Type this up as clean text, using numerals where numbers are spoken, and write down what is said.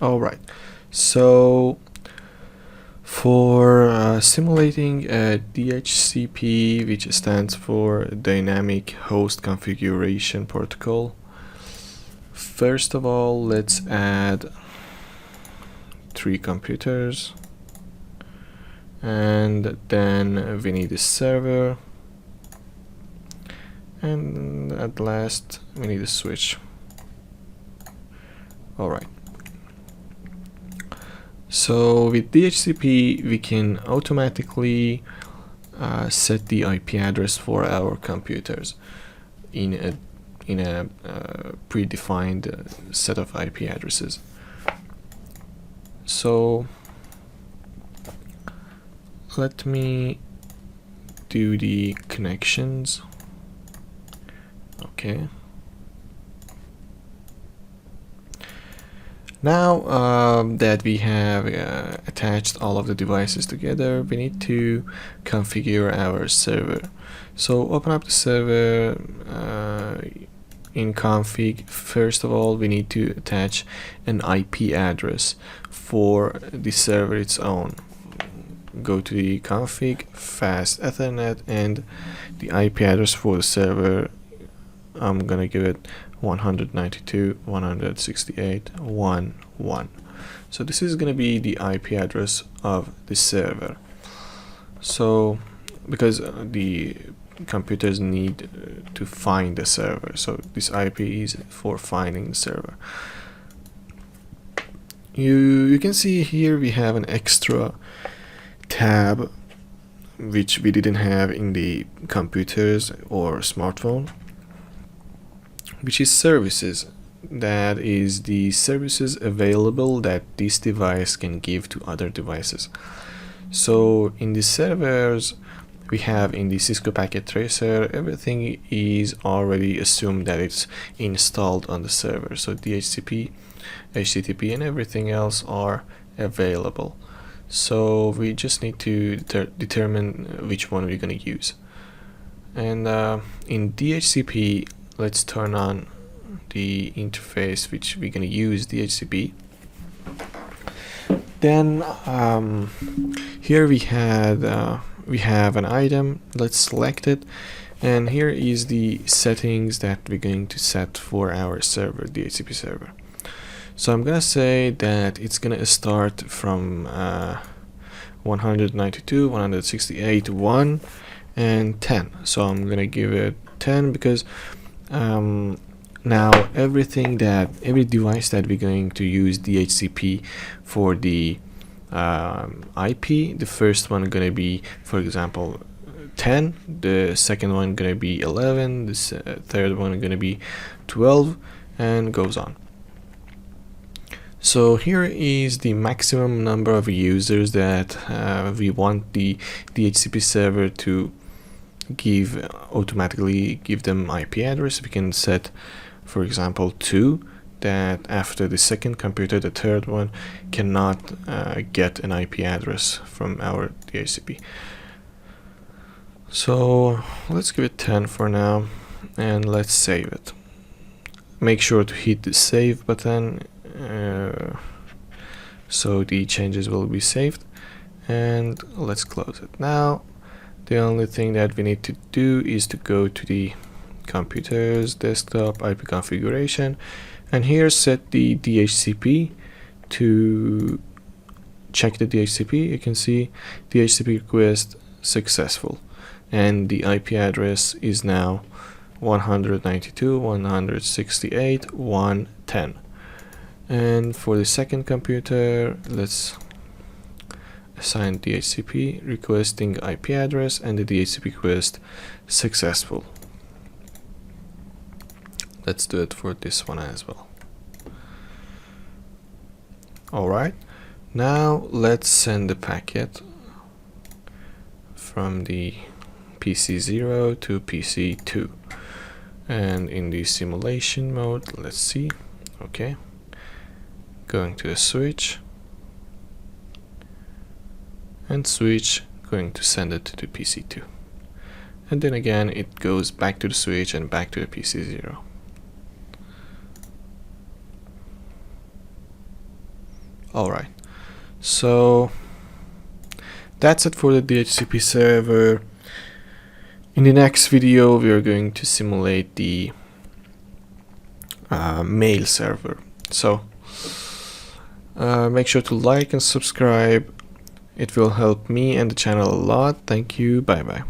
Alright, so for simulating a DHCP, which stands for Dynamic Host Configuration Protocol, first of all, let's add 3 computers, and then we need a server, and at last we need a switch. Alright. So with DHCP, we can automatically set the IP address for our computers in a predefined set of IP addresses. So let me do the connections. Okay. Now that we have attached all of the devices together, we need to configure our server. So open up the server in config. First of all, we need to attach an IP address for the server its own. Go to the config, fast Ethernet, and the IP address for the server, I'm gonna give it 192.168.1.1. So this is going to be the IP address of the server. So because the computers need to find the server, so this IP is for finding the server. You can see here we have an extra tab which we didn't have in the computers or smartphone, which is services. That is the services available that this device can give to other devices. So in the servers we have in the Cisco packet tracer, everything is already assumed that it's installed on the server. So DHCP, HTTP, and everything else are available. So we just need to determine which one we're going to use. And in DHCP, let's turn on the interface which we're going to use, DHCP. Then here we have an item. Let's select it, and here is the settings that we're going to set for our server, DHCP server. So I'm gonna say that it's gonna start from 192, 168, 1, and 10. So I'm gonna give it 10 because now every device that we're going to use DHCP for the IP, the first one gonna be, for example, 10, the second one gonna be 11, the third one gonna be 12, and goes on. So here is the maximum number of users that we want the DHCP server to automatically give them IP address. We can set, for example, 2, that after the second computer, the third one cannot get an IP address from our DHCP. So let's give it 10 for now, and let's save it. Make sure to hit the save button so the changes will be saved, and let's close it. Now the only thing that we need to do is to go to the computers, desktop, IP configuration, and here set the DHCP to check the DHCP. You can see DHCP request successful, and the IP address is now 192.168.1.10. And for the second computer, let's assign DHCP requesting IP address, and the DHCP request successful. Let's do it for this one as well. Alright, now let's send the packet from the PC0 to PC2, and in the simulation mode, let's see. Okay, going to a switch, and switch going to send it to PC2, and then again it goes back to the switch and back to the PC0. Alright, so that's it for the DHCP server. In the next video we are going to simulate the mail server. So make sure to like and subscribe. It will help me and the channel a lot. Thank you. Bye bye.